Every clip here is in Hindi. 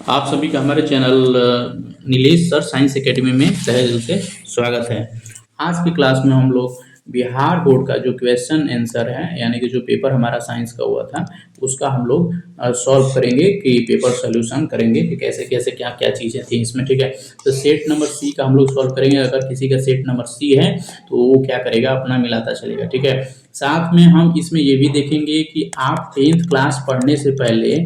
आप सभी का हमारे channel Nilesh sir science academy में तहे दिल से स्वागत है। आज की क्लास में हम लोग बिहार बोर्ड का जो क्वेश्चन आंसर है यानी कि जो पेपर हमारा साइंस का हुआ था उसका हम लोग सॉल्व करेंगे कि पेपर सोल्यूशन करेंगे कि कैसे कैसे क्या क्या चीज़ें थी इसमें। ठीक है, तो सेट नंबर सी का हम लोग सॉल्व करेंगे। अगर किसी का सेट नंबर सी है तो वो क्या करेगा, अपना मिलाता चलेगा। ठीक है, साथ में हम इसमें ये भी देखेंगे कि आप 10th क्लास पढ़ने से पहले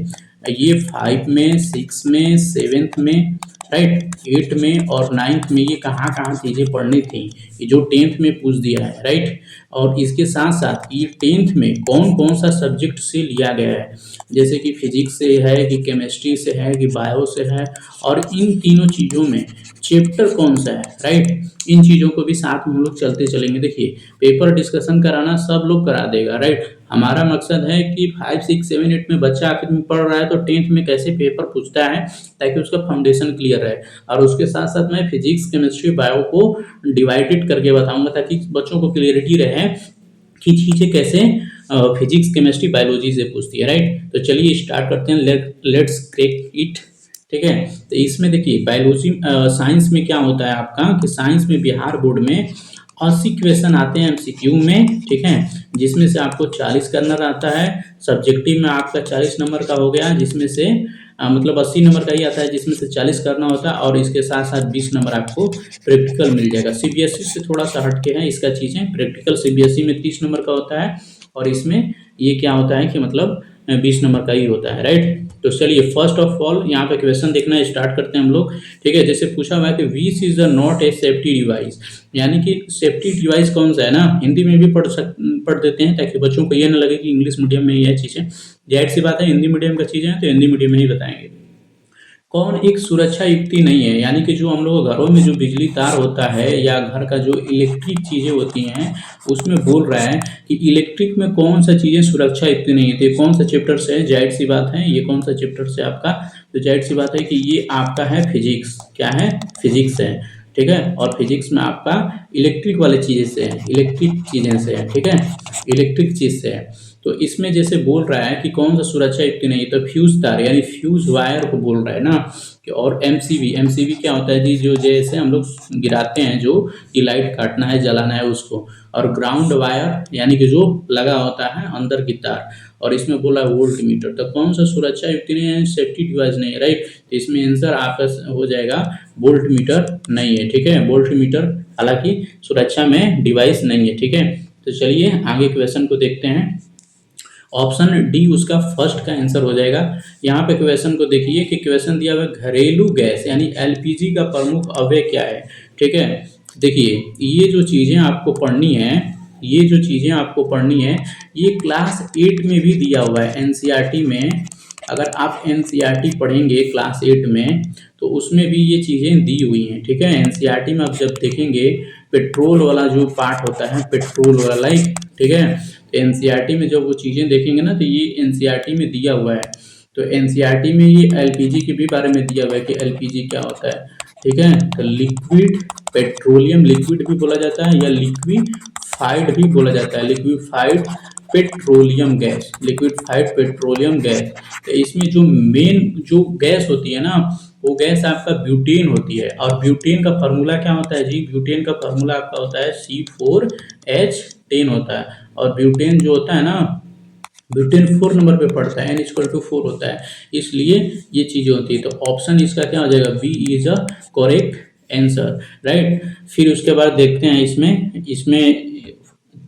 ये 5 में, 6 में, 7th में, राइट, 8 में और 9th में ये कहाँ कहाँ चीज़ें पढ़नी थी, ये जो 10th में पूछ दिया है, राइट। और इसके साथ साथ ये 10th में कौन कौन सा सब्जेक्ट से लिया गया है, जैसे कि फिजिक्स से है कि केमिस्ट्री से है कि बायो से है, और इन तीनों चीज़ों में चैप्टर कौन सा है, राइट। इन चीज़ों को भी साथ में हम लोग चलते चलेंगे। देखिए, पेपर डिस्कशन कराना सब लोग करा देगा, राइट। हमारा मकसद है कि 5, 6, 7, 8 में बच्चा आखिर में पढ़ रहा है तो 10th में कैसे पेपर पूछता है ताकि उसका फाउंडेशन क्लियर रहे। और उसके साथ साथ मैं फिजिक्स, केमिस्ट्री, बायो को डिवाइडेड करके बताऊंगा ताकि बच्चों को क्लियरिटी रहे कि चीज़ें कैसे फिजिक्स, केमिस्ट्री, बायोलॉजी से पूछती है, राइट। तो चलिए स्टार्ट करते हैं, लेट्स क्रेक इट। ठीक है, तो इसमें देखिए बायोलॉजी साइंस में क्या होता है आपका कि साइंस में बिहार बोर्ड में 80 क्वेश्चन आते हैं एमसीक्यू में। ठीक है, जिसमें से आपको 40 करना रहता है। सब्जेक्टिव में आपका 40 नंबर का हो गया, जिसमें से मतलब 80 नंबर का ही आता है, जिसमें से 40 करना होता है। और इसके साथ साथ 20 नंबर आपको प्रैक्टिकल मिल जाएगा। सीबीएसई से थोड़ा सा हटके है इसका चीज़ें। प्रैक्टिकल सीबीएसई में 30 नंबर का होता है और इसमें ये क्या होता है कि मतलब 20 नंबर का ही होता है, राइट। तो चलिए फर्स्ट ऑफ ऑल यहाँ पे क्वेश्चन देखना स्टार्ट करते हैं हम लोग। ठीक है, जैसे पूछा हुआ है कि which is not a safety device, यानी कि सेफ्टी डिवाइस कौन सा है ना, हिंदी में भी पढ़ देते हैं ताकि बच्चों को ये ना लगे कि इंग्लिश मीडियम में यह चीज़ें। जाहिर सी बात है हिंदी मीडियम का चीज़ें हैं तो हिंदी मीडियम में ही बताएंगे। कौन एक सुरक्षा युक्ति नहीं है, यानी कि जो हम लोग घरों में जो बिजली तार होता है या घर का जो इलेक्ट्रिक चीज़ें होती हैं उसमें बोल रहा है कि इलेक्ट्रिक में कौन सा चीज़ें सुरक्षा युक्ति नहीं है। तो ये कौन सा चैप्टर से है, जाहिर सी बात है ये कौन सा चैप्टर से आपका, तो जाहिर सी बात है कि ये आपका है फिजिक्स। क्या है, फिजिक्स है। ठीक है, और फिजिक्स में आपका इलेक्ट्रिक वाले चीज़ें से है, इलेक्ट्रिक चीज़ें से है। ठीक है, इलेक्ट्रिक चीज़ से है। तो इसमें जैसे बोल रहा है कि कौन सा सुरक्षा युक्ति नहीं, तो फ्यूज तार यानी फ्यूज वायर को बोल रहा है ना। और एमसीबी, एमसीबी क्या होता है जी, जो जैसे हम लोग गिराते हैं जो कि लाइट काटना है जलाना है उसको। और ग्राउंड वायर यानी कि जो लगा होता है अंदर की तार। और इसमें बोला वोल्ट मीटर, तो कौन सा सुरक्षा युक्ति नहीं है, सेफ्टी डिवाइस नहीं है, राइट। तो इसमें आंसर आपका हो जाएगा वोल्ट मीटर नहीं है। ठीक है, वोल्ट मीटर हालांकि सुरक्षा में डिवाइस नहीं है। ठीक है, तो चलिए आगे क्वेश्चन को देखते हैं। ऑप्शन डी उसका फर्स्ट का आंसर हो जाएगा। यहाँ पे क्वेश्चन को देखिए कि क्वेश्चन दिया हुआ है घरेलू गैस यानी एलपीजी का प्रमुख अवयव क्या है। ठीक है, देखिए ये जो चीज़ें आपको पढ़नी है, ये जो चीज़ें आपको पढ़नी है ये क्लास 8 में भी दिया हुआ है एनसीईआरटी में। अगर आप एनसीईआरटी पढ़ेंगे क्लास 8 में तो उसमें भी ये चीज़ें दी हुई हैं। ठीक है, एनसीईआरटी में आप जब देखेंगे पेट्रोल वाला जो पार्ट होता है, पेट्रोल वाला लाइक, ठीक है, एनसीईआरटी में जब वो चीज़ें देखेंगे ना तो ये एनसीईआरटी में दिया हुआ है। तो एनसीईआरटी में ये एलपीजी के भी बारे में दिया हुआ है कि एलपीजी क्या होता है। ठीक है, तो लिक्विड पेट्रोलियम, लिक्विड भी बोला जाता है या लिक्विफाइड भी बोला जाता है, liquefied petroleum gas, liquefied petroleum gas. तो इसमें जो मेन जो गैस होती है ना वो गैस आपका ब्यूटेन होती है। और ब्यूटेन का फार्मूला क्या होता है जी, ब्यूटेन का फार्मूला आपका होता है C4H10 होता है। और ब्यूटेन जो होता है ना, ब्यूटेन 4 नंबर पे पड़ता है, N=4 होता है, इसलिए ये चीज़ें होती है। तो ऑप्शन इसका क्या हो जाएगा, B is a correct answer, right. फिर उसके बाद देखते हैं इसमें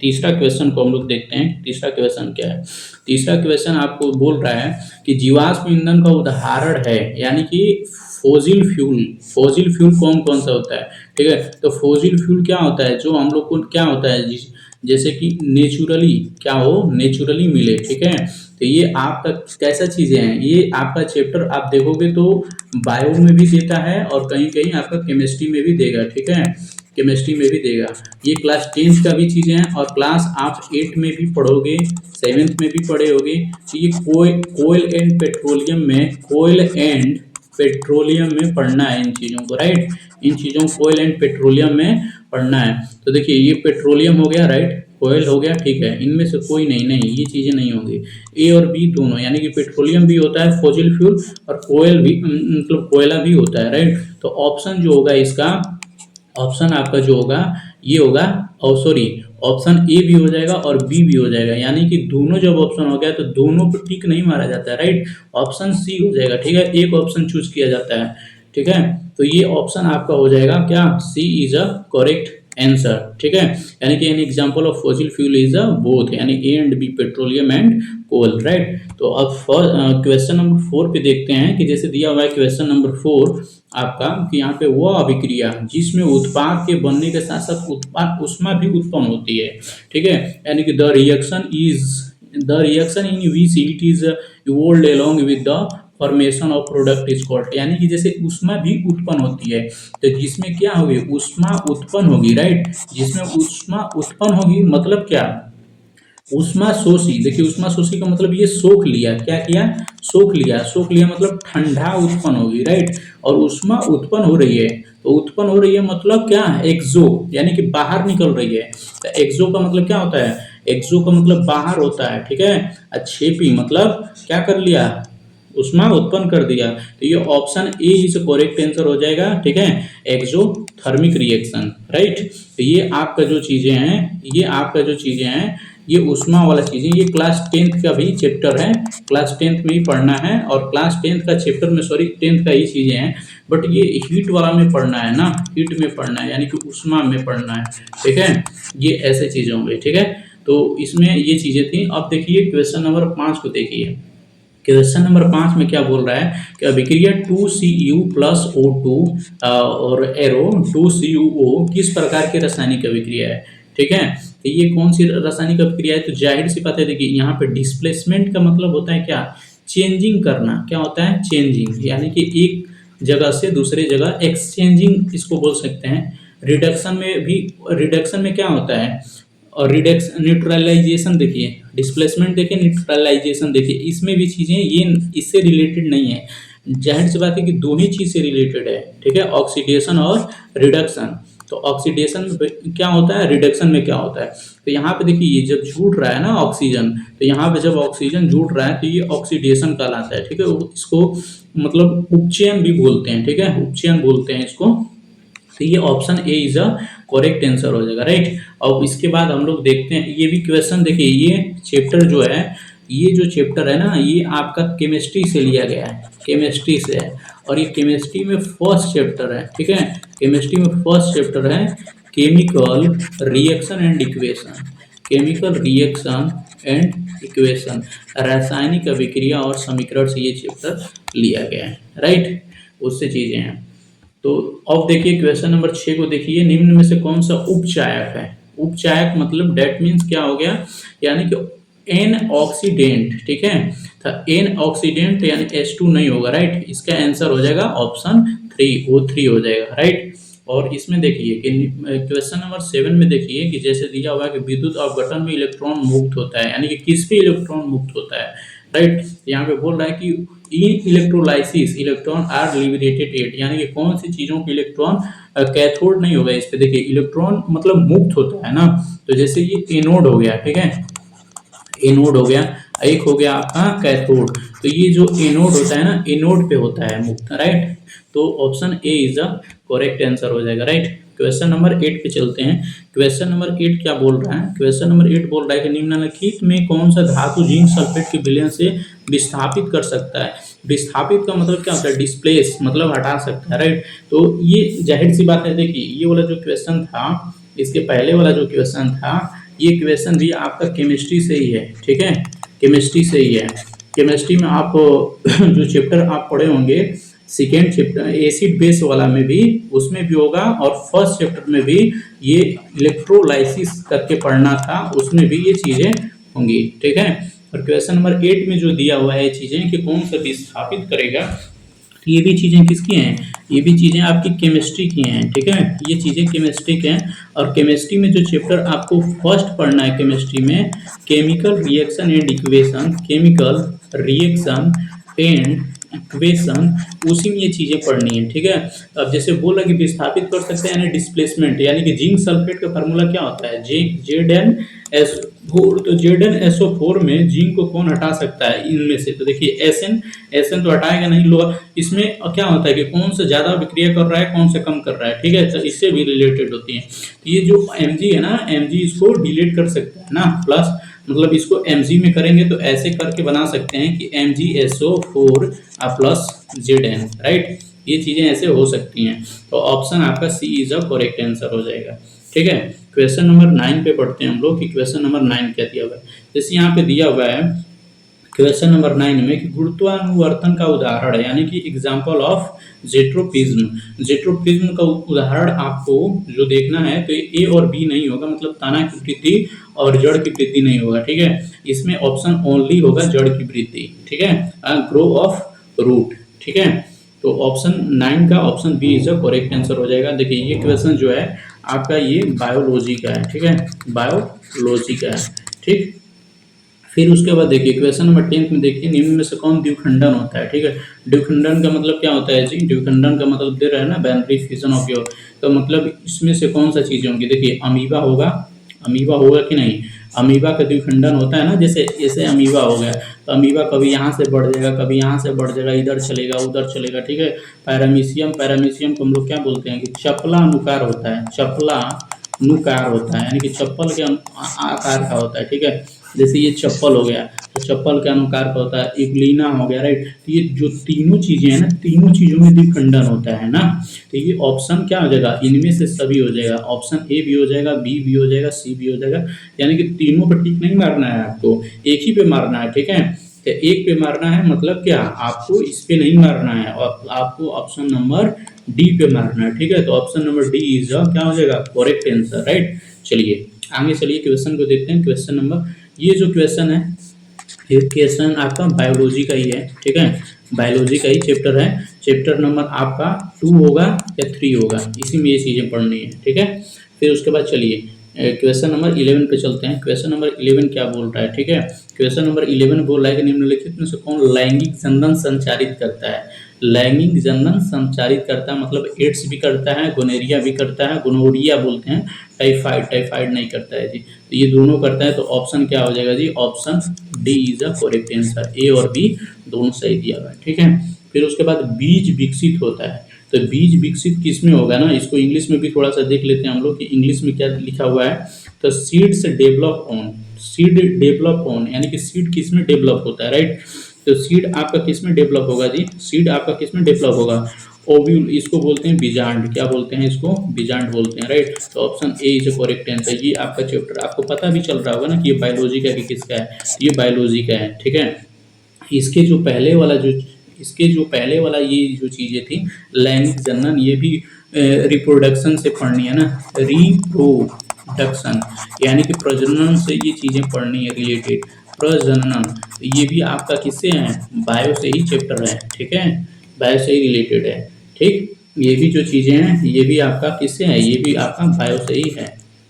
तीसरा क्वेश्चन को हम लोग देखते हैं। तीसरा क्वेश्चन क्या है, तीसरा क्वेश्चन आपको बोल रहा है कि जीवाश्म ईंधन का उदाहरण है यानी कि फोजिल फ्यूल, फोजिल फ्यूल कौन कौन सा होता है। ठीक है, तो फोजिल फ्यूल क्या होता है, जो हम लोग को क्या होता है जैसे कि नेचुरली क्या हो, नेचुरली मिले। ठीक है, तो ये आपका कैसा चीज़ें हैं, ये आपका चैप्टर आप देखोगे तो बायो में भी देता है और कहीं कहीं आपका केमिस्ट्री में भी देगा। ठीक है, केमिस्ट्री में भी देगा। ये क्लास 10th का भी चीज़ें हैं और क्लास आप 8 में भी पढ़ोगे, 7th में भी पढ़े होगे। तो ये कोयल एंड पेट्रोलियम में, कोयल एंड पेट्रोलियम में पढ़ना है इन चीज़ों को, राइट। इन चीज़ों को कोयल एंड पेट्रोलियम में पढ़ना है। तो देखिए ये पेट्रोलियम हो गया, राइट, कोयल हो गया, ठीक है, इनमें से कोई नहीं, नहीं ये चीज़ें नहीं होंगी। ए और बी दोनों, यानी कि पेट्रोलियम भी होता है फॉसिल फ्यूल, और कोयल भी मतलब कोयला भी होता है, राइट। तो ऑप्शन जो होगा इसका, ऑप्शन आपका जो होगा ये होगा, और सॉरी, ऑप्शन ए भी हो जाएगा और बी भी हो जाएगा, यानी कि दोनों जब ऑप्शन हो गया तो दोनों पर टिक नहीं मारा जाता है, राइट। ऑप्शन सी हो जाएगा, ठीक है, एक ऑप्शन चूज किया जाता है, ठीक है। तो ये ऑप्शन आपका हो जाएगा क्या, C is a correct answer, ठीक है। यानी कि an example of fossil fuel is a both, यानी A and B, petroleum and coal, right. तो अब क्वेश्चन नंबर 4 पे देखते हैं कि जैसे दिया हुआ है क्वेश्चन नंबर 4 आपका, कि यहाँ पे वह अभिक्रिया जिसमें उत्पाद के बनने के साथ साथ उत्पाद ऊष्मा भी उत्पन्न होती है, ठीक है, यानी कि the reaction in which it is evolved along with the formation of product is called, यानी कि जैसे ऊष्मा भी उत्पन्न होती है, तो जिसमें क्या होगी, ऊष्मा उत्पन्न होगी, राइट। जिसमें ऊष्मा उत्पन्न होगी मतलब क्या, ऊष्मा शोषी, देखिए ऊष्मा शोषी का मतलब ये सोख लिया, क्या किया, सोख लिया मतलब ठंडा उत्पन्न होगी, राइट। और ऊष्मा उत्पन्न हो रही है, तो उत्पन्न हो रही है मतलब क्या, एक्सो, यानी कि बाहर निकल रही है। तो एक्सो का मतलब क्या होता है, एक्सो का मतलब बाहर होता है, ठीक है। अच्छेपी मतलब क्या कर लिया, ऊष्मा उत्पन्न कर दिया। तो ये option A is correct answer हो जाएगा, ठीक है, एक्सोथर्मिक रिएक्शन, राइट। तो ये आपका जो चीजें हैं, ये आपका जो चीजें हैं, ये ऊष्मा वाला चीजें, ये क्लास 10th का भी चैप्टर है, क्लास 10th में ही पढ़ना है, और क्लास 10th का चैप्टर में, सॉरी 10th का ही चीजें हैं, बट ये हीट वाला में पढ़ना है ना, हीट में पढ़ना है, यानी कि ऊष्मा में पढ़ना है, ठीक है। ये ऐसे चीजें होंगी, ठीक है। तो इसमें ये चीजें थी। अब देखिए क्वेश्चन नंबर 5 को देखिए। क्वेश्चन नंबर 5 में क्या बोल रहा है कि अभिक्रिया 2Cu प्लस O2 और एरो 2CuO किस प्रकार की रासायनिक अभिक्रिया है, ठीक है। तो ये कौन सी रासायनिक अभिक्रिया है, तो जाहिर सी बात है, देखिए यहाँ पे डिस्प्लेसमेंट का मतलब होता है क्या, चेंजिंग करना, क्या होता है, चेंजिंग, यानी कि एक जगह से दूसरे जगह एक्सचेंजिंग इसको बोल सकते हैं। रिडक्शन में भी, रिडक्शन में क्या होता है, और रिडक्स न्यूट्रलाइजेशन, देखिए डिस्प्लेसमेंट देखिए, न्यूट्रलाइजेशन देखिए, इसमें भी चीज़ें ये इससे रिलेटेड नहीं है। जाहिर सी बात है कि दोनों ही चीज़ से रिलेटेड है, ठीक है, ऑक्सीडेशन और रिडक्शन। तो ऑक्सीडेशन में क्या होता है, रिडक्शन में क्या होता है। तो यहाँ पे देखिए ये जब जुड़ रहा है ना ऑक्सीजन, तो यहाँ पे जब ऑक्सीजन जुड़ रहा है तो ये ऑक्सीडेशन कहलाता है, ठीक है। इसको मतलब उपचयन भी बोलते हैं, ठीक है, उपचयन बोलते हैं इसको। तो ये option A is a correct answer हो जाएगा, राइट। अब इसके बाद हम लोग देखते हैं, ये भी क्वेश्चन देखिए, ये चैप्टर जो है, ये जो चैप्टर है ना, ये आपका केमिस्ट्री से लिया गया है, केमिस्ट्री से है, और ये केमिस्ट्री में फर्स्ट चैप्टर है, ठीक है। केमिस्ट्री में फर्स्ट चैप्टर है chemical reaction and equation, chemical reaction and equation, रासायनिक अभिक्रिया और समीकरण से ये चैप्टर लिया गया है, राइट। उससे चीजें हैं। तो अब देखिए क्वेश्चन नंबर 6 को देखिए, निम्न में से कौन सा उपचायक है। उपचायक मतलब डेट मीन्स क्या हो गया, यानी कि एन ऑक्सीडेंट, ठीक है। तो एन ऑक्सीडेंट यानी H2 नहीं होगा, राइट। इसका आंसर हो जाएगा ऑप्शन 3, O3 हो जाएगा, राइट। और इसमें देखिए कि क्वेश्चन नंबर 7 में देखिए कि जैसे दिया हुआ है कि विद्युत अपघटन में इलेक्ट्रॉन मुक्त होता है, यानी कि किस पे इलेक्ट्रॉन मुक्त होता है, राइट। यहाँ पे बोल रहा है कि in electrolysis electron are liberated at, यानी कि कौन सी चीजों के इलेक्ट्रॉन कैथोड नहीं होगा। इस पे देखिए इलेक्ट्रॉन मतलब मुक्त होता है ना, तो जैसे ये एनोड हो गया, ठीक है, एनोड हो गया, एक हो गया आपका कैथोड। तो ये जो एनोड होता है ना, एनोड पे होता है मुक्त, राइट। तो option A is the correct answer हो जाएगा, राइट। क्वेश्चन नंबर 8 पे चलते हैं। क्वेश्चन नंबर 8 क्या बोल रहा है, क्वेश्चन नंबर 8 बोल रहा है कि निम्नलिखित में कौन सा धातु जिंक सल्फेट के विलयन से विस्थापित कर सकता है। विस्थापित का मतलब क्या होता है, डिस्प्लेस मतलब हटा सकता है, राइट। तो ये जाहिर सी बात है, देखिए ये वाला जो क्वेश्चन था, इसके पहले वाला जो क्वेश्चन था, ये क्वेश्चन भी आपका केमिस्ट्री से ही है, ठीक है, केमिस्ट्री से ही है। केमिस्ट्री में आप जो चैप्टर आप पढ़े होंगे, सेकेंड चैप्टर एसिड बेस वाला में भी, उसमें भी होगा, और फर्स्ट चैप्टर में भी ये इलेक्ट्रोलाइसिस करके पढ़ना था, उसमें भी ये चीजें होंगी, ठीक है। और क्वेश्चन नंबर 8 में जो दिया हुआ है ये चीजें कि कौन सा विस्थापित करेगा, ये भी चीजें किसकी हैं, ये भी चीजें आपकी केमिस्ट्री की हैं, ठीक है, ये चीजें केमिस्ट्री के हैं। और केमिस्ट्री में जो चैप्टर आपको फर्स्ट पढ़ना है केमिस्ट्री में, chemical reaction and equation, chemical reaction and equation, उसी में ये चीजें पढ़नी है, ठीक है। अब जैसे बोला कि विस्थापित कर सकते हैं, यानी डिस्प्लेसमेंट, यानी कि जिंक सल्फेट का फार्मूला क्या होता है, Zn S4 तो ZnSO4 में जिंक को कौन हटा सकता है इनमें से? तो देखिए SN तो हटाएगा नहीं लोअर। इसमें क्या होता है कि कौन सा ज्यादा विक्रिया कर रहा है, कौन सा कम कर रहा है, ठीक है, तो इससे भी रिलेटेड होती है। तो ये जो Mg है ना, Mg इसको डिलीट कर सकता है ना, प्लस मतलब इसको Mg में करेंगे तो ऐसे करके बना सकते हैं कि MgSO4 प्लस Zn, राइट। ये चीजें ऐसे हो सकती हैं। तो ऑप्शन आपका सी इज अ करेक्ट आंसर हो जाएगा, ठीक है। क्वेश्चन नंबर 9 पे पढ़ते हैं हम लोग कि क्वेश्चन नंबर 9 क्या दिया हुआ है। जैसे यहाँ पे दिया हुआ है क्वेश्चन नंबर 9 में कि गुरुत्वानुवर्तन का उदाहरण, यानी कि एग्जाम्पल ऑफ जेट्रोपिज्म का उदाहरण आपको जो देखना है तो ए और बी नहीं होगा, मतलब तना की वृद्धि और जड़ की वृद्धि नहीं होगा, ठीक है। इसमें ऑप्शन ओनली होगा जड़ की वृद्धि, ठीक है, ग्रो ऑफ रूट, ठीक है। तो ऑप्शन 9 का option B is a correct answer हो जाएगा। देखिए ये क्वेश्चन जो है आपका ये बायोलॉजी का है, ठीक है, बायोलॉजी का है, ठीक। फिर उसके बाद देखिए क्वेश्चन नंबर 10 में देखिए निम्न में से कौन द्विखंडन होता है, ठीक है। द्विखंडन का मतलब क्या होता है जी? द्विखंडन का मतलब दे रहा है ना, बाइनरी फिजन ऑफ योर। तो मतलब इसमें से कौन सा चीजें होंगी? देखिए अमीबा होगा कि नहीं? अमीबा का द्विखंडन होता है ना, जैसे जैसे अमीबा हो गया तो अमीबा कभी यहाँ से बढ़ जाएगा, कभी यहाँ से बढ़ जाएगा, इधर चलेगा उधर चलेगा, ठीक है। पैरामीशियम को हम लोग क्या बोलते हैं कि चपला अनुकार होता है, चपला नुकार होता है, यानी कि चप्पल के आकार का होता है, ठीक है। जैसे ये चप्पल हो गया तो चप्पल के अनुकार का होता है, इग्लिना हो गया, राइट। तो ये जो तीनों चीजें हैं ना, तीनों चीजों में द्विखंडन होता है ना। तो ये ऑप्शन क्या हो जाएगा? इनमें से सभी हो जाएगा। ऑप्शन ए भी हो जाएगा, बी भी हो जाएगा, सी भी हो जाएगा। यानी कि तीनों पर टिक नहीं मारना है आपको, एक ही पे मारना है, ठीक है। तो एक पे मारना है मतलब क्या, आपको इस पे नहीं मारना है, और आपको ऑप्शन नंबर डी पे मारना है, ठीक है। तो ऑप्शन नंबर डी इज क्या हो जाएगा? Correct answer, right. चलिए आगे चलिए क्वेश्चन को देखते हैं। क्वेश्चन नंबर, ये जो क्वेश्चन है ये क्वेश्चन आपका बायोलॉजी का ही है, ठीक है, बायोलॉजी का ही चैप्टर है। चैप्टर नंबर आपका 2 होगा या 3 होगा, इसी में ये चीजें पढ़नी है, ठीक है। फिर उसके बाद चलिए क्वेश्चन नंबर 11 पे चलते हैं। क्वेश्चन नंबर 11 क्या बोल रहा है, ठीक है। क्वेश्चन नंबर 11 बोल रहा है कि निम्नलिखित में से कौन लैंगिक जनन संचारित करता है? लैंगिक जनन संचारित करता है मतलब एड्स भी करता है, गोनेरिया भी करता है, गोनोरिया बोलते हैं, टाइफाइड नहीं करता है जी। तो ये दोनों करता है, तो ऑप्शन क्या हो जाएगा जी? Option D is a correct answer. A और बी दोनों सही दिया हुआ है, ठीक है। फिर उसके बाद बीज विकसित होता है, तो बीज विकसित किस में होगा ना, इसको इंग्लिश में भी थोड़ा सा देख लेते हैं हम लोग कि इंग्लिश में क्या लिखा हुआ है। तो seeds develop on, seed develop on, यानी कि सीड किस में डेवलप होता है, राइट। तो सीड आपका किस में डेवलप होगा जी? सीड आपका किस में डेवलप होगा? ओव्यूल, इसको बोलते हैं बीजांड, क्या बोलते हैं इसको? बीजांड बोलते हैं, राइट। तो option A is correct answer. ये आपका चैप्टर आपको पता भी चल रहा होगा ना कि ये बायोलॉजी का कि किसका है, ये बायोलॉजी का है, ठीक है। इसके जो पहले वाला जो इसके जो पहले वाला ये जो चीजें थी लैंगिक जनन, ये भी रिप्रोडक्शन से पढ़नी है ना, रिप्रोडक्शन यानी कि प्रजनन से ये चीजें पढ़नी है रिलेटेड, प्रजनन। ये भी आपका किससे है? बायो से ही चैप्टर है, ठीक है, बायो से ही रिलेटेड है, ठीक। ये भी जो चीजें हैं ये भी आपका किससे है? ये भी आपका बायो से ही है,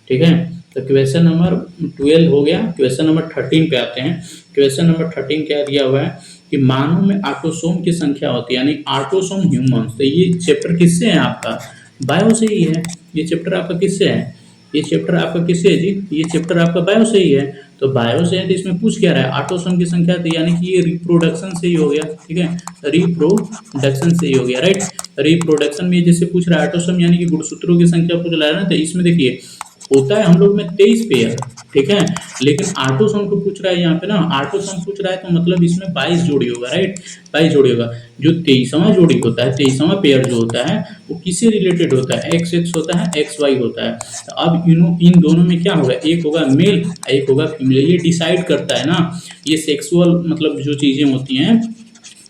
ठीक है। तो क्वेश्चन नंबर 12 हो गया। क्वेश्चन नंबर 13 पे आते हैं। क्वेश्चन नंबर 13 क्या दिया हुआ है कि मानव में ऑटोसोम की संख्या होती है, यानी ऑटोसोम ह्यूमन। तो ये चैप्टर किससे है? आपका बायो से ही है। ये चैप्टर आपका किससे है? ये चैप्टर आपका किससे है जी? ये चैप्टर आपका बायो से ही है। तो बायो से है तो इसमें पूछ क्या रहा है? ऑटोसोम की संख्या, तो यानी कि ये रिप्रोडक्शन से ही हो गया, ठीक है, रिप्रोडक्शन से ही हो गया, राइट। रिप्रोडक्शन में जैसे पूछ रहा है ऑटोसोम यानी कि गुणसूत्रों की संख्या पूछ रहा है ना, तो इसमें देखिए होता है हम लोग में 23 पेयर, ठीक है, लेकिन ऑटोसोम को पूछ रहा है यहाँ पे ना, ऑटोसोम पूछ रहा है तो मतलब इसमें 22 जोड़ी होगा, राइट, 22 जोड़ी होगा। जो 23वां जोड़ी होता है, 23वां पेयर जो होता है वो किससे रिलेटेड होता है? एक्स एक्स होता है, एक्स वाई होता है। तो अब इन दोनों में क्या होगा? एक होगा मेल, एक होगा फीमेल। ये डिसाइड करता है ना, ये सेक्सुअल मतलब जो चीजें होती हैं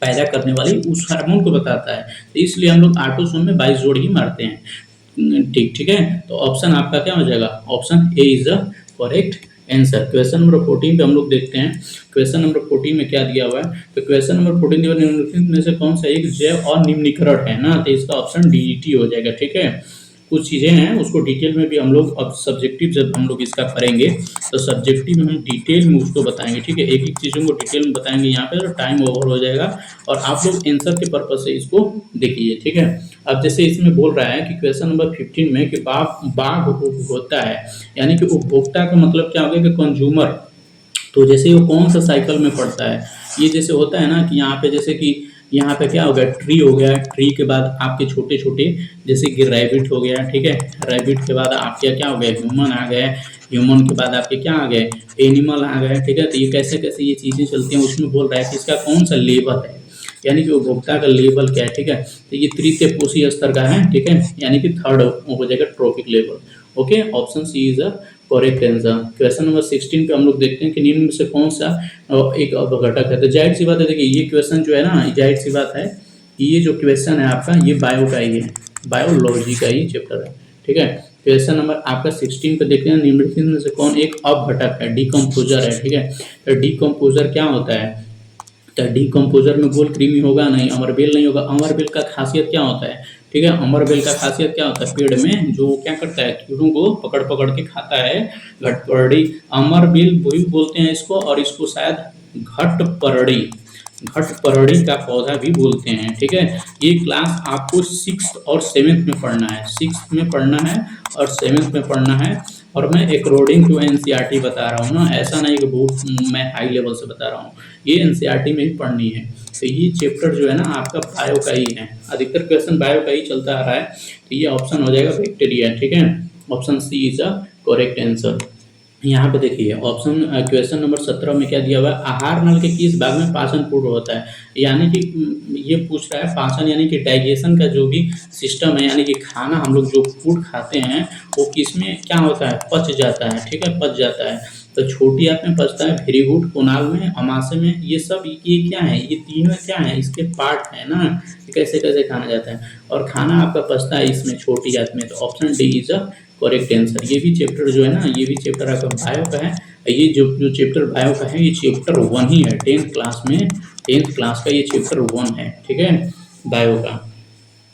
पैदा करने वाली उस हार्मोन को बताता है। तो इसलिए हम लोग ऑटोसोम में 22 जोड़ी ही मारते हैं, ठीक है। तो ऑप्शन आपका क्या हो जाएगा? Option A is the correct answer. Question number 14 पे हम लोग देखते हैं। क्वेश्चन नंबर 14 में क्या दिया हुआ है? तो क्वेश्चन नंबर 14 निम्नलिखित में से कौन सा एक जैव और निम्नीकरण है ना, तो इसका ऑप्शन डीईटी हो जाएगा, ठीक है। कुछ चीज़ें हैं उसको डिटेल में भी हम लोग अब सब्जेक्टिव जब हम लोग इसका करेंगे तो सब्जेक्टिव में हम डिटेल में उसको बताएंगे, ठीक है। एक एक चीज़ों को डिटेल में बताएंगे यहाँ पे, तो टाइम ओवर हो जाएगा और आप लोग आंसर के पर्पज से इसको देखिए, ठीक है। अब जैसे इसमें बोल रहा है कि क्वेश्चन नंबर 15 में कि बाघ होता है, यानी कि उपभोक्ता का मतलब क्या हो गया कि कंज्यूमर। तो जैसे वो कौन सा साइकिल में पड़ता है, ये जैसे होता है ना कि यहाँ पे जैसे कि यहाँ पे क्या हो गया, ट्री हो गया, ट्री के बाद आपके छोटे छोटे जैसे कि रैबिट हो गया, ठीक है। रैबिट के बाद आपके क्या हो गया, ह्यूमन आ गए, ह्यूमन के बाद आपके क्या आ गए, एनिमल आ गए, ठीक है। तो ये कैसे कैसे ये चीज़ें चलती हैं, उसमें बोल रहा है कि इसका कौन सा लेवल है, यानी कि उपभोक्ता का लेवल क्या है, ठीक है। तो ये तृतीय पोषी स्तर का है, ठीक है, यानी कि थर्ड हो जाएगा trophic level. Okay, option C is a correct answer. Question number 16 पे हम लोग देखते हैं कि निम्न में से कौन सा एक अपघटक है। तो जाहिर सी बात है, देखिए ये क्वेश्चन जो है ना, जाहिर सी बात है ये जो क्वेश्चन है आपका ये बायो का ही है, बायोलॉजी का ही चैप्टर है, ठीक है। क्वेश्चन नंबर आपका 16 पे देखते हैं, निम्नलिखित में से कौन एक अपघटक है, डिकम्पोजर है, ठीक है। तो डिकम्पोजर क्या होता है, तो डिकम्पोजर में गोल कृमि होगा नहीं, अमरबेल नहीं होगा। अमरबेल का खासियत क्या होता है, ठीक है, अमरबेल का खासियत क्या होता है, पेड़ में जो क्या करता है, कीड़ों को पकड़ पकड़ के खाता है, घटपरड़ी। अमरबेल वही बोलते हैं इसको, और इसको शायद घटपरड़ी, घटपरड़ी का पौधा भी बोलते हैं, ठीक है। ये क्लास आपको 6th और 7th में पढ़ना है, 6th में पढ़ना है और 7th में पढ़ना है। और मैं अकॉर्डिंग टू एनसीईआरटी बता रहा हूँ ना, ऐसा नहीं कि बहुत मैं हाई लेवल से बता रहा हूँ, ये एनसीईआरटी में ही पढ़नी है। तो ये चैप्टर जो है ना आपका बायो का ही है, अधिकतर क्वेश्चन बायो का ही चलता आ रहा है। तो ये ऑप्शन हो जाएगा बैक्टीरिया, ठीक है। Option C is a correct answer. यहाँ पे देखिए ऑप्शन क्वेश्चन नंबर 17 में क्या दिया हुआ है, आहार नल के किस भाग में पाचन पूर्ण होता है, यानी कि ये पूछ रहा है पाचन यानी कि डाइजेशन का जो भी सिस्टम है, यानी कि खाना हम लोग जो फूड खाते हैं वो किस में क्या होता है, पच जाता है, ठीक है, पच जाता है। तो छोटी आंत में पचता है, वेरी गुड, कोनाल में, अमाशय में, ये सब ये क्या है, ये तीनों क्या है, इसके पार्ट है ना, कैसे कैसे खाना जाता है। और खाना आपका पचता है इसमें छोटी आंत में, तो option D is a correct answer. ये भी चैप्टर जो है ना, ये भी चैप्टर आपका बायो का है। ये जो जो चैप्टर बायो का है ये चैप्टर 1 ही है, 10th क्लास में, 10th क्लास का ये चैप्टर 1 है, ठीक है, बायो का।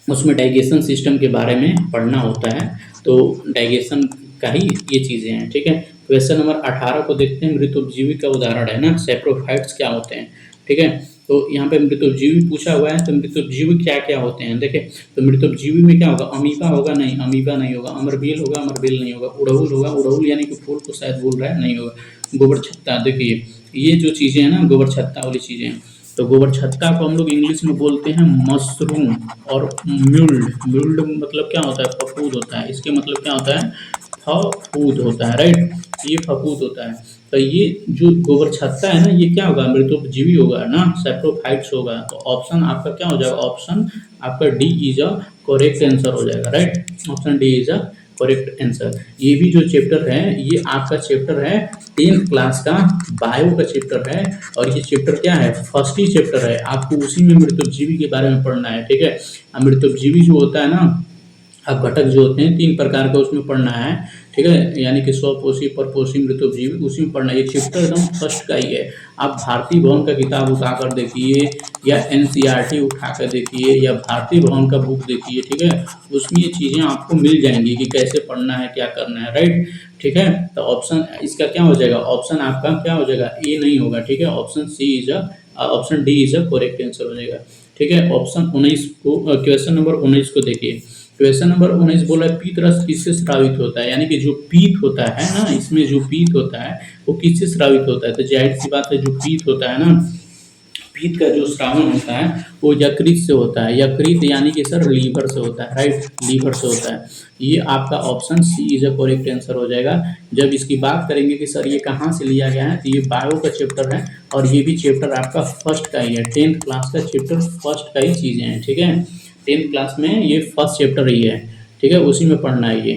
उसमें डाइजेशन सिस्टम के बारे में पढ़ना होता है, तो डाइजेशन का ही ये चीज़ें हैं, ठीक है। क्वेश्चन नंबर 18 को देखते हैं, मृतोपजीवी का उदाहरण है ना, सैप्रोफाइट्स क्या होते हैं, ठीक है। तो यहाँ पे मृतोपजीवी पूछा हुआ है, तो मृतोपजीवी क्या क्या होते हैं देखें। तो मृतोपजीवी में क्या होगा, अमीबा होगा नहीं, अमीबा नहीं होगा, अमरबेल होगा, अमरबेल नहीं होगा, उड़हुल होगा, उड़हुल यानी कि फूल को शायद बोल रहा है, नहीं होगा। गोबर छत्ता, देखिए ये जो चीज़ें हैं ना गोबर छत्ता वाली चीज़ें हैं, तो गोबर छत्ता को हम लोग इंग्लिश में बोलते हैं मशरूम। और म्यूल्ड, म्यूल्ड मतलब क्या होता है, फफूद होता है, इसके मतलब क्या होता है, फफूद होता है, राइट, ये फफूद होता है। तो ये जो गोबर छत्ता है ना ये क्या होगा, मृतोपजीवी होगा ना, सैप्रोफाइट्स होगा। तो ऑप्शन आपका क्या हो जाएगा, ऑप्शन आपका D is a correct answer हो जाएगा, right, option D is a correct answer. ये भी जो चैप्टर है ये आपका चैप्टर है 10th क्लास का बायो का चैप्टर है, और ये चैप्टर क्या है, फर्स्ट ही चैप्टर है, आपको उसी में मृतोपजीवी के बारे में पढ़ना है, ठीक है। मृतोपजीवी जो होता है ना, अपघटक जो होते हैं 3 प्रकार का उसमें पढ़ना है, ठीक है, यानी कि स्वपोषी, परपोषी, मृतोपजीवी, उसी में पढ़ना है। ये चैप्टर एकदम फर्स्ट का ही है। आप भारतीय भवन का किताब उठा कर देखिए, या एनसीईआरटी उठा कर देखिए, या भारतीय भवन का बुक देखिए, ठीक है, उसमें ये चीज़ें आपको मिल जाएंगी कि कैसे पढ़ना है, क्या करना है, राइट, ठीक है। तो ऑप्शन इसका क्या हो जाएगा, ऑप्शन आपका क्या हो जाएगा, ए नहीं होगा, ठीक है, option C is a option D is a correct answer हो जाएगा, ठीक है। ऑप्शन 19 को, क्वेश्चन नंबर 19 को देखिए। क्वेश्चन नंबर 19 बोला है पीत रस किससे स्रावित होता है, यानी कि जो पीत होता है ना, इसमें जो पीत होता है वो किससे स्रावित होता है। तो जाहिर सी बात है जो पीत होता है ना, पीत का जो श्रावण होता है वो यकृत से होता है, यकृत यानी कि सर लीवर से होता है, राइट, लीवर से होता है। ये आपका option C is a correct answer हो जाएगा। जब इसकी बात करेंगे कि सर ये कहाँ से लिया गया है, तो ये बायो का चैप्टर है, और ये भी चैप्टर आपका फर्स्ट का ही है, 10th क्लास का चैप्टर फर्स्ट का ही चीज़ें हैं, ठीक है। 10th क्लास में ये फर्स्ट चैप्टर ही है, ठीक है, उसी में पढ़ना है ये,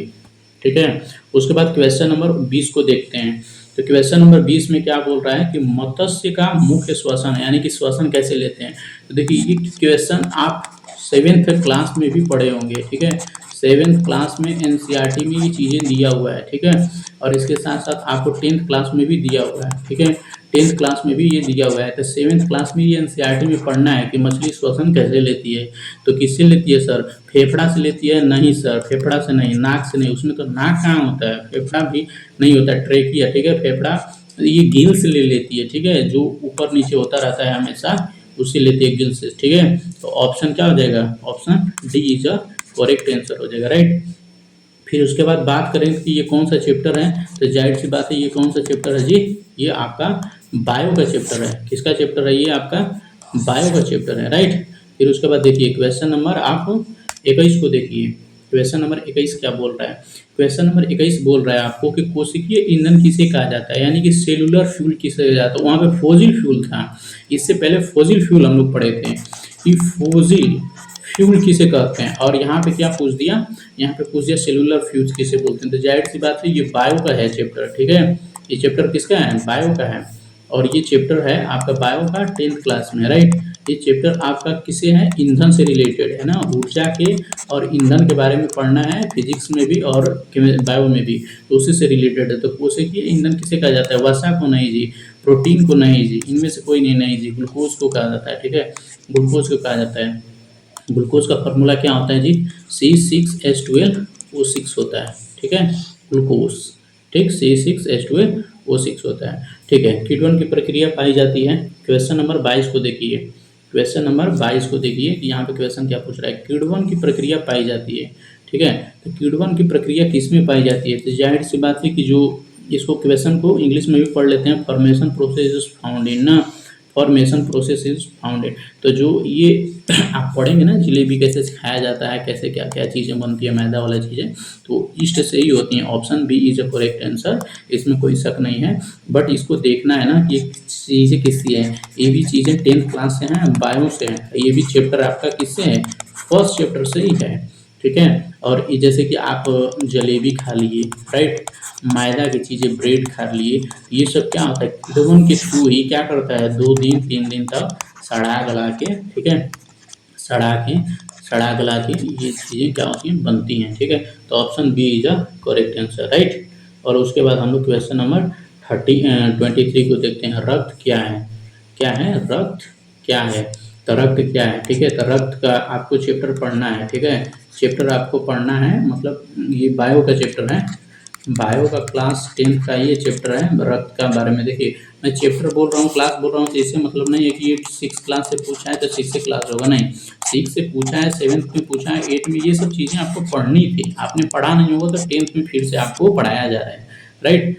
ठीक है। उसके बाद क्वेश्चन नंबर 20 को देखते हैं। तो क्वेश्चन नंबर 20 में क्या बोल रहा है कि मत्स्य का मुख्य श्वसन यानी कि श्वसन कैसे लेते हैं। तो देखिए ये क्वेश्चन आप सेवेंथ क्लास में भी पढ़े होंगे, ठीक है। सेवेंथ क्लास में एनसीईआरटी में ये चीज़ें दिया हुआ है, ठीक है। और इसके साथ साथ आपको टेंथ क्लास में भी दिया हुआ है, ठीक है। टेंथ क्लास में भी ये दिया हुआ है, तो सेवेंथ क्लास में ये एनसीईआरटी में पढ़ना है कि मछली श्वसन कैसे लेती है। तो किससे लेती है सर? फेफड़ा से लेती है? नहीं सर, फेफड़ा से नहीं, नाक से नहीं, उसमें तो नाक कहाँ होता है, फेफड़ा भी नहीं होता है, ट्रेकिया, ठीक है। फेफड़ा ये गिल से ले लेती है, ठीक है, जो ऊपर नीचे होता रहता है हमेशा, उससे लेती है गिल से, ठीक है। तो ऑप्शन क्या हो जाएगा? Option D is a correct answer हो जाएगा, राइट। फिर उसके बाद बात करेंगे कि ये कौन सा चैप्टर है, तो जाहिर सी बात है ये कौन सा चैप्टर है जी? ये आपका बायो का चैप्टर है। किसका चैप्टर है? ये आपका बायो का चैप्टर है, राइट। फिर उसके बाद देखिए क्वेश्चन नंबर आप 21 को देखिए। क्वेश्चन नंबर 21 क्या बोल रहा है? क्वेश्चन नंबर 21 बोल रहा है आपको कि कोशिकीय ईंधन किसे कहा जाता है, यानी कि सेलुलर फ्यूल किसे कहा जाता है। वहाँ पे फॉसिल फ्यूल था, इससे पहले फॉसिल फ्यूल हम लोग पढ़े थे कि फॉसिल फ्यूल किसे कहते हैं। और यहाँ पे क्या पूछ दिया? यहाँ पे पूछ दिया सेलुलर फ्यूल किसे बोलते हैं। तो जाहिर सी बात है ये बायो का है चैप्टर, ठीक है। ये चैप्टर किसका है? बायो का है। और ये चैप्टर है आपका बायो का 10th क्लास में, राइट। ये चैप्टर आपका किसे है? ईंधन से रिलेटेड है ना, ऊर्जा के और ईंधन के बारे में पढ़ना है, फिजिक्स में भी और बायो में भी, तो उसी से रिलेटेड है। तो कोशिकीय ईंधन किसे कहा जाता है? वसा को नहीं जी, प्रोटीन को नहीं जी, इनमें से कोई नहीं जी, ग्लूकोज को कहा जाता है, ठीक है। ग्लूकोज को कहा जाता है। ग्लूकोज का फॉर्मूला क्या होता है जी? C6H12O6 होता है, ठीक है, ग्लूकोज, ठीक, C6H12O6 होता है, ठीक है। किण्वन की प्रक्रिया पाई जाती है। क्वेश्चन नंबर 22 को देखिए। क्वेश्चन नंबर 22 को देखिए कि यहाँ पे क्वेश्चन क्या पूछ रहा है? किण्वन की प्रक्रिया पाई जाती है, ठीक है। तो किण्वन की प्रक्रिया किस में पाई जाती है? तो जाहिर सी बात है कि जो इसको क्वेश्चन को इंग्लिश में भी पढ़ लेते हैं, formation process is found in ना, फॉर्मेशन प्रोसेस इज फाउंडेड। तो जो ये आप पढ़ेंगे ना, जलेबी कैसे खाया जाता है, कैसे क्या क्या चीज़ें बनती है, मैदा वाला चीज़ें, तो ईस्ट से ही होती हैं। Option B is a correct answer, इसमें कोई शक नहीं है। बट इसको देखना है ना कि चीज़ें किससे हैं। ये भी चीज़ें 10th क्लास से हैं, बायो से हैं। ये भी चैप्टर आपका किससे है? फर्स्ट चैप्टर से ही है, ठीक है। और ये जैसे कि आप जलेबी खा लिए, राइट, मैदा की चीज़ें, ब्रेड खा लिए, ये सब क्या होता है? किण्वन के थ्रू ही क्या करता है? 2 दिन 3 दिन तक सड़ा गला के, ठीक है, सड़ा गला के ये चीज़ें क्या होती हैं? बनती हैं, ठीक है। तो option B is a correct answer, right. और उसके बाद हम लोग क्वेश्चन नंबर 23 को देखते हैं। रक्त क्या है? क्या है? रक्त क्या है? तो रक्त क्या है, ठीक है। तो रक्त का आपको चैप्टर पढ़ना है, ठीक है। चैप्टर आपको पढ़ना है, मतलब ये बायो का चैप्टर है, बायो का क्लास 10th का ये चैप्टर है रक्त का बारे में। देखिए मैं चैप्टर बोल रहा हूँ, क्लास बोल रहा हूँ, तो इससे मतलब नहीं है कि ये 6 क्लास से पूछा है तो 6 क्लास होगा, नहीं। 6 से पूछा है, 7th में पूछा है, 8 में, ये सब चीज़ें आपको पढ़नी थी, आपने पढ़ा नहीं होगा तो 10th में फिर से आपको पढ़ाया जा रहा है, राइट।